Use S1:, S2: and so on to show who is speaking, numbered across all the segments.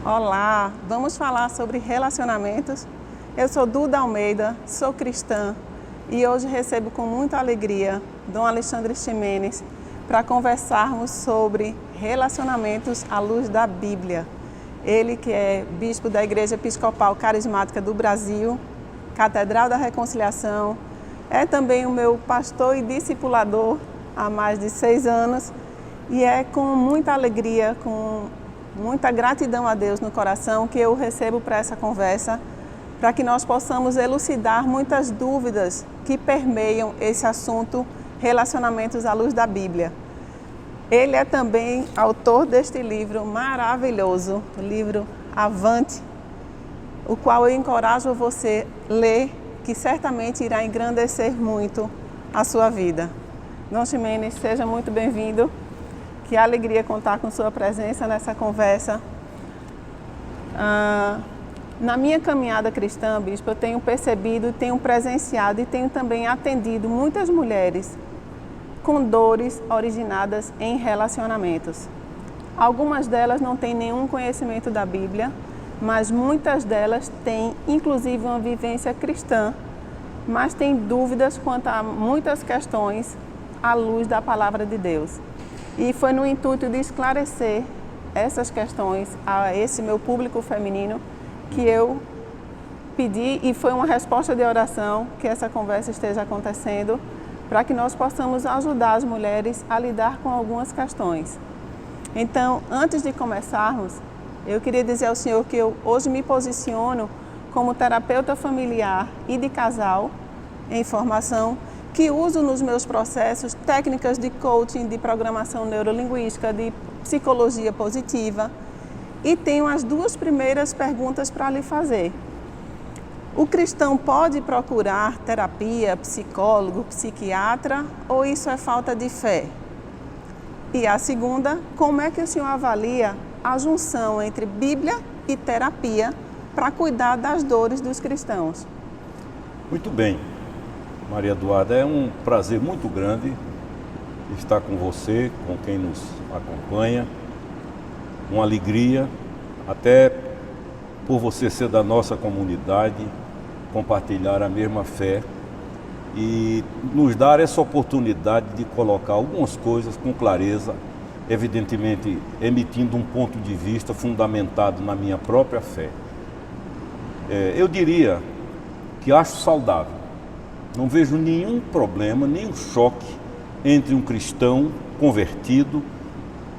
S1: Olá, vamos falar sobre relacionamentos. Eu sou Duda Almeida, sou cristã e hoje recebo com muita alegria Dom Alexandre Ximenes para conversarmos sobre relacionamentos à luz da Bíblia. Ele que é bispo da Igreja Episcopal Carismática do Brasil, Catedral da Reconciliação, é também o meu pastor e discipulador há mais de 6 anos e é com muita alegria, com muita gratidão a Deus no coração que eu recebo para essa conversa, para que nós possamos elucidar muitas dúvidas que permeiam esse assunto, relacionamentos à luz da Bíblia. Ele é também autor deste livro maravilhoso, o livro Avante, o qual eu encorajo você a ler, que certamente irá engrandecer muito a sua vida. Dom Ximenes, seja muito bem-vindo. Que alegria contar com sua presença nessa conversa. Na minha caminhada cristã, bispo, eu tenho percebido, tenho presenciado e tenho também atendido muitas mulheres com dores originadas em relacionamentos. Algumas delas não têm nenhum conhecimento da Bíblia, mas muitas delas têm, inclusive, uma vivência cristã, mas têm dúvidas quanto a muitas questões à luz da Palavra de Deus. E foi no intuito de esclarecer essas questões a esse meu público feminino que eu pedi, e foi uma resposta de oração, que essa conversa esteja acontecendo, para que nós possamos ajudar as mulheres a lidar com algumas questões. Então, antes de começarmos, eu queria dizer ao senhor que eu hoje me posiciono como terapeuta familiar e de casal em formação, que uso nos meus processos técnicas de coaching, de programação neurolinguística, de psicologia positiva, e tenho as 2 primeiras perguntas para lhe fazer. O cristão pode procurar terapia, psicólogo, psiquiatra, ou isso é falta de fé? E a segunda, como é que o senhor avalia a junção entre Bíblia e terapia para cuidar das dores dos cristãos?
S2: Muito bem, Maria Eduarda, é um prazer muito grande estar com você, com quem nos acompanha, uma alegria, até por você ser da nossa comunidade, compartilhar a mesma fé e nos dar essa oportunidade de colocar algumas coisas com clareza, evidentemente emitindo um ponto de vista fundamentado na minha própria fé. Eu diria que acho saudável. Não vejo nenhum problema, nenhum choque entre um cristão convertido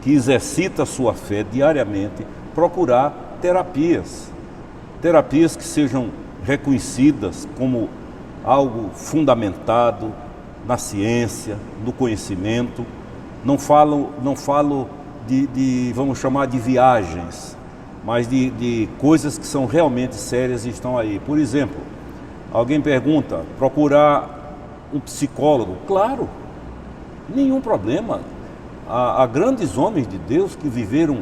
S2: que exercita a sua fé diariamente procurar terapias que sejam reconhecidas como algo fundamentado na ciência, no conhecimento. Não falo de vamos chamar de viagens, mas de coisas que são realmente sérias e estão aí. Por exemplo, alguém pergunta, procurar um psicólogo? Claro, nenhum problema. Há grandes homens de Deus que viveram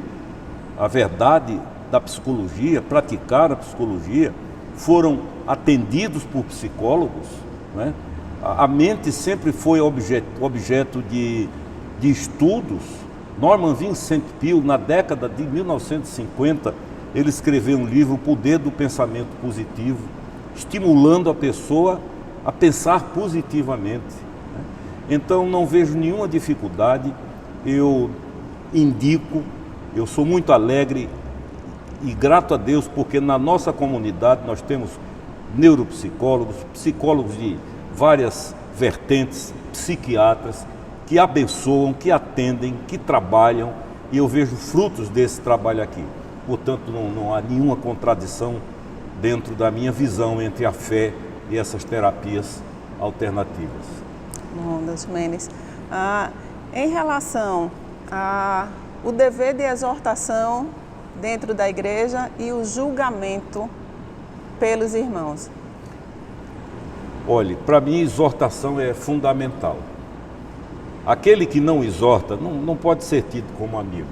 S2: a verdade da psicologia, praticaram a psicologia, foram atendidos por psicólogos, né? A mente sempre foi objeto de estudos. Norman Vincent Peale, na década de 1950, ele escreveu um livro, O Poder do Pensamento Positivo, estimulando a pessoa a pensar positivamente. Então não vejo nenhuma dificuldade, eu indico, eu sou muito alegre e grato a Deus porque na nossa comunidade nós temos neuropsicólogos, psicólogos de várias vertentes, psiquiatras que abençoam, que atendem, que trabalham, e eu vejo frutos desse trabalho aqui. Portanto, não há nenhuma contradição dentro da minha visão entre a fé e essas terapias alternativas.
S1: Bom, Dom Ximenes, em relação ao dever de exortação dentro da igreja e o julgamento pelos irmãos.
S2: Olhe, para mim exortação é fundamental. Aquele que não exorta não pode ser tido como amigo.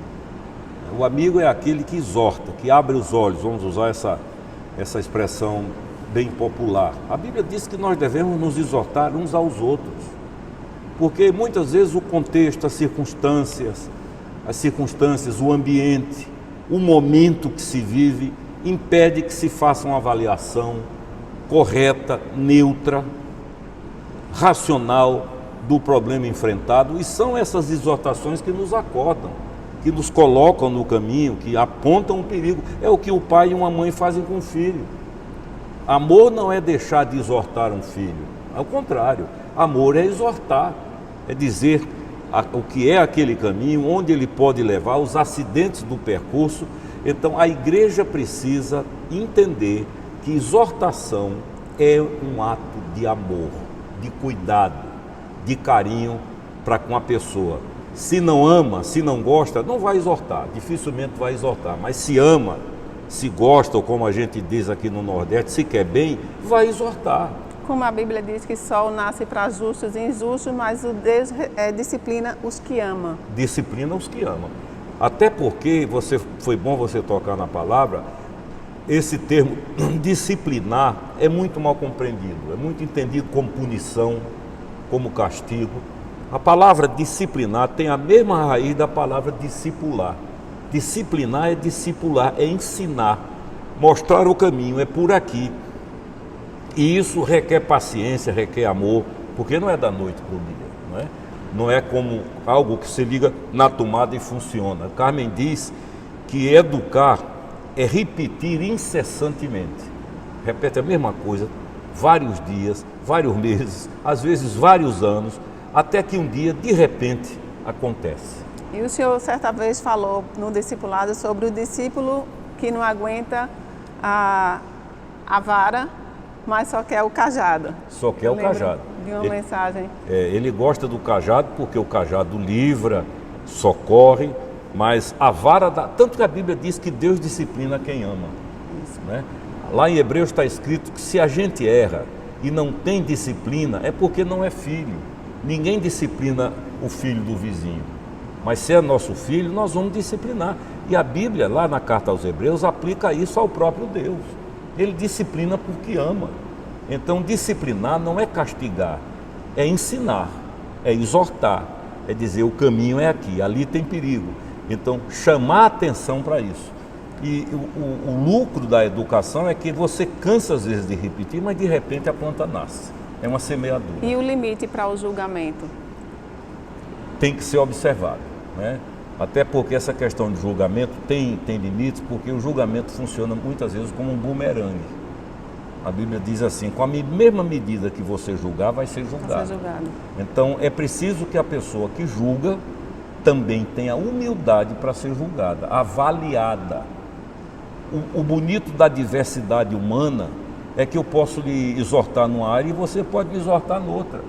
S2: O amigo é aquele que exorta, que abre os olhos, vamos usar essa expressão bem popular. A Bíblia diz que nós devemos nos exortar uns aos outros, porque muitas vezes o contexto, as circunstâncias, o ambiente, o momento que se vive, impede que se faça uma avaliação correta, neutra, racional do problema enfrentado, e são essas exortações que nos acordam, que nos colocam no caminho, que apontam o perigo. É o que o pai e uma mãe fazem com o filho. Amor não é deixar de exortar um filho, ao contrário, amor é exortar, é dizer o que é aquele caminho, onde ele pode levar, os acidentes do percurso. Então a igreja precisa entender que exortação é um ato de amor, de cuidado, de carinho para com a pessoa. Se não ama, se não gosta, não vai exortar, dificilmente vai exortar, mas se ama, se gosta, ou como a gente diz aqui no Nordeste, se quer bem, vai exortar.
S1: Como a Bíblia diz que sol nasce para justos e injustos, mas o Deus disciplina os que ama.
S2: Disciplina os que ama. Até porque foi bom você tocar na palavra, esse termo disciplinar é muito mal compreendido, é muito entendido como punição, como castigo. A palavra disciplinar tem a mesma raiz da palavra discipular. Disciplinar é discipular, é ensinar, mostrar o caminho, é por aqui. E isso requer paciência, requer amor, porque não é da noite para o dia, não é? Não é como algo que se liga na tomada e funciona. Carmen diz que educar é repetir incessantemente. Repete a mesma coisa, vários dias, vários meses, às vezes vários anos, até que um dia, de repente, acontece.
S1: E o senhor certa vez falou no discipulado sobre o discípulo que não aguenta a vara, mas só quer o cajado.
S2: Só quer o cajado.
S1: De uma mensagem.
S2: Ele gosta do cajado porque o cajado livra, socorre, mas a vara dá. Tanto que a Bíblia diz que Deus disciplina quem ama. Isso. Né? Lá em Hebreus está escrito que se a gente erra e não tem disciplina, é porque não é filho. Ninguém disciplina o filho do vizinho. Mas se é nosso filho, nós vamos disciplinar. E a Bíblia, lá na carta aos Hebreus, aplica isso ao próprio Deus. Ele disciplina porque ama. Então, disciplinar não é castigar, é ensinar, é exortar, é dizer o caminho é aqui, ali tem perigo. Então, chamar atenção para isso. E o lucro da educação é que você cansa às vezes de repetir, mas de repente a planta nasce. É uma semeadura.
S1: E o limite para o julgamento?
S2: Tem que ser observado, né? Até porque essa questão de julgamento tem limites, porque o julgamento funciona muitas vezes como um bumerangue. A Bíblia diz assim, com a mesma medida que você julgar, vai ser julgado.
S1: Vai ser julgado.
S2: Então é preciso que a pessoa que julga também tenha humildade para ser julgada, avaliada. O bonito da diversidade humana é que eu posso lhe exortar numa área e você pode me exortar noutra.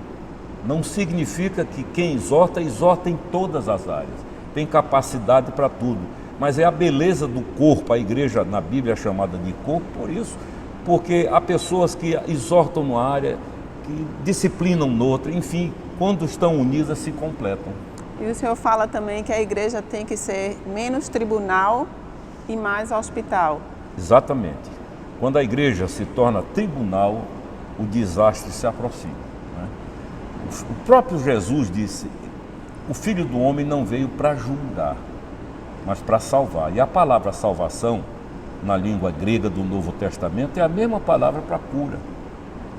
S2: Não significa que quem exorta em todas as áreas. Tem capacidade para tudo, mas é a beleza do corpo. A igreja na Bíblia é chamada de corpo por isso, porque há pessoas que exortam numa área, que disciplinam noutra, enfim, quando estão unidas se completam.
S1: E o senhor fala também que a igreja tem que ser menos tribunal e mais hospital.
S2: Exatamente. Quando a igreja se torna tribunal, o desastre se aproxima, né? O próprio Jesus disse: o Filho do Homem não veio para julgar, mas para salvar. E a palavra salvação, na língua grega do Novo Testamento, é a mesma palavra para cura,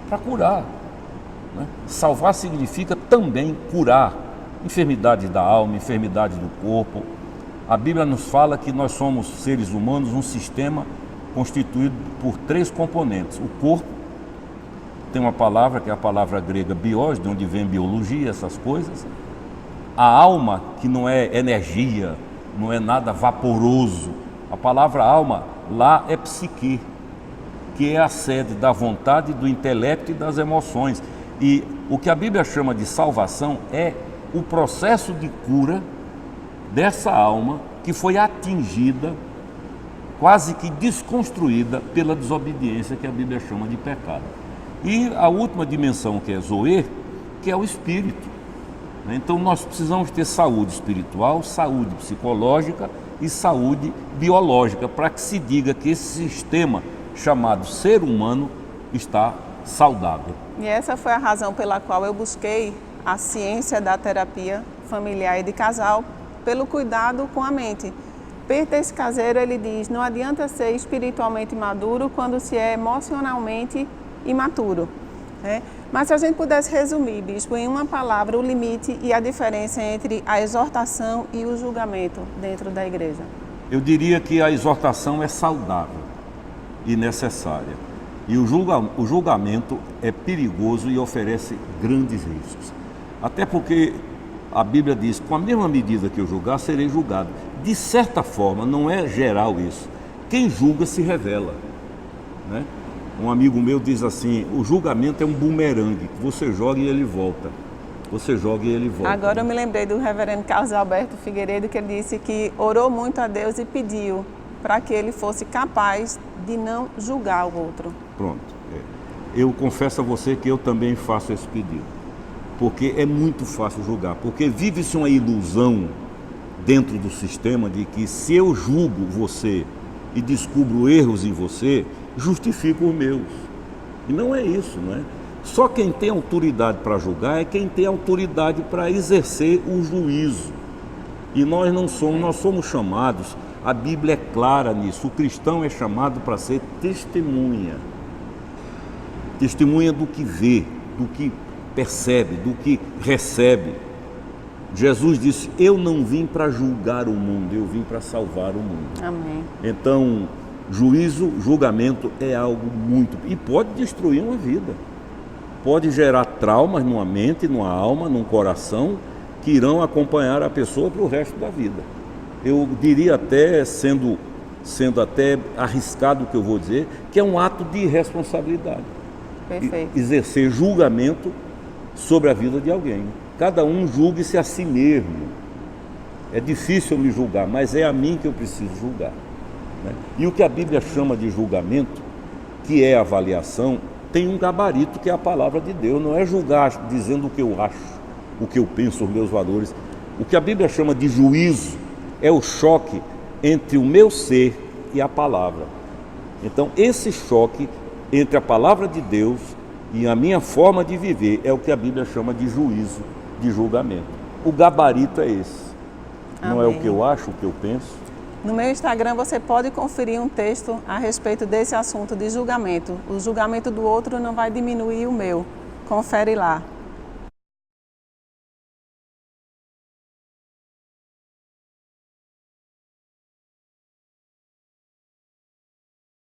S2: para curar, né? Salvar significa também curar enfermidade da alma, enfermidade do corpo. A Bíblia nos fala que nós somos seres humanos, um sistema constituído por 3 componentes. O corpo tem uma palavra que é a palavra grega bios, de onde vem biologia, essas coisas. A alma, que não é energia, não é nada vaporoso. A palavra alma lá é psique, que é a sede da vontade, do intelecto e das emoções. E o que a Bíblia chama de salvação é o processo de cura dessa alma que foi atingida, quase que desconstruída pela desobediência, que a Bíblia chama de pecado. E a última dimensão, que é Zoe, que é o espírito. Então nós precisamos ter saúde espiritual, saúde psicológica e saúde biológica, para que se diga que esse sistema chamado ser humano está saudável.
S1: E essa foi a razão pela qual eu busquei a ciência da terapia familiar e de casal, pelo cuidado com a mente. Peter Scazzero, ele diz, não adianta ser espiritualmente maduro quando se é emocionalmente imaturo. Né? Mas se a gente pudesse resumir, bispo, em uma palavra, o limite e a diferença entre a exortação e o julgamento dentro da igreja.
S2: Eu diria que a exortação é saudável e necessária. E o julgamento é perigoso e oferece grandes riscos. Até porque a Bíblia diz, com a mesma medida que eu julgar, serei julgado. De certa forma, não é geral isso. Quem julga se revela. Né? Um amigo meu diz assim, o julgamento é um bumerangue, que você joga e ele volta. Você joga e ele volta.
S1: Agora eu me lembrei do reverendo Carlos Alberto Figueiredo, que ele disse que orou muito a Deus e pediu para que ele fosse capaz de não julgar o outro.
S2: Pronto. Eu confesso a você que eu também faço esse pedido. Porque é muito fácil julgar. Porque vive-se uma ilusão dentro do sistema de que se eu julgo você e descubro erros em você, justifico os meus. E não é isso, não é? Só quem tem autoridade para julgar é quem tem autoridade para exercer o juízo. E nós não somos, nós somos chamados, a Bíblia é clara nisso, o cristão é chamado para ser testemunha. Testemunha do que vê, do que percebe, do que recebe. Jesus disse, eu não vim para julgar o mundo, eu vim para salvar o mundo.
S1: Amém.
S2: Então, julgamento é algo muito... E pode destruir uma vida. Pode gerar traumas numa mente, numa alma, num coração, que irão acompanhar a pessoa para o resto da vida. Eu diria até, sendo até arriscado o que eu vou dizer, que é um ato de irresponsabilidade.
S1: Perfeito.
S2: Exercer julgamento sobre a vida de alguém. Cada um julgue-se a si mesmo. É difícil me julgar, mas é a mim que eu preciso julgar. Né? E o que a Bíblia chama de julgamento, que é avaliação, tem um gabarito que é a palavra de Deus. Não é julgar dizendo o que eu acho, o que eu penso, os meus valores. O que a Bíblia chama de juízo é o choque entre o meu ser e a palavra. Então, esse choque entre a palavra de Deus e a minha forma de viver é o que a Bíblia chama de juízo, de julgamento. O gabarito é esse. Amém. Não é o que eu acho, o que eu penso.
S1: No meu Instagram você pode conferir um texto a respeito desse assunto de julgamento. O julgamento do outro não vai diminuir o meu. Confere lá.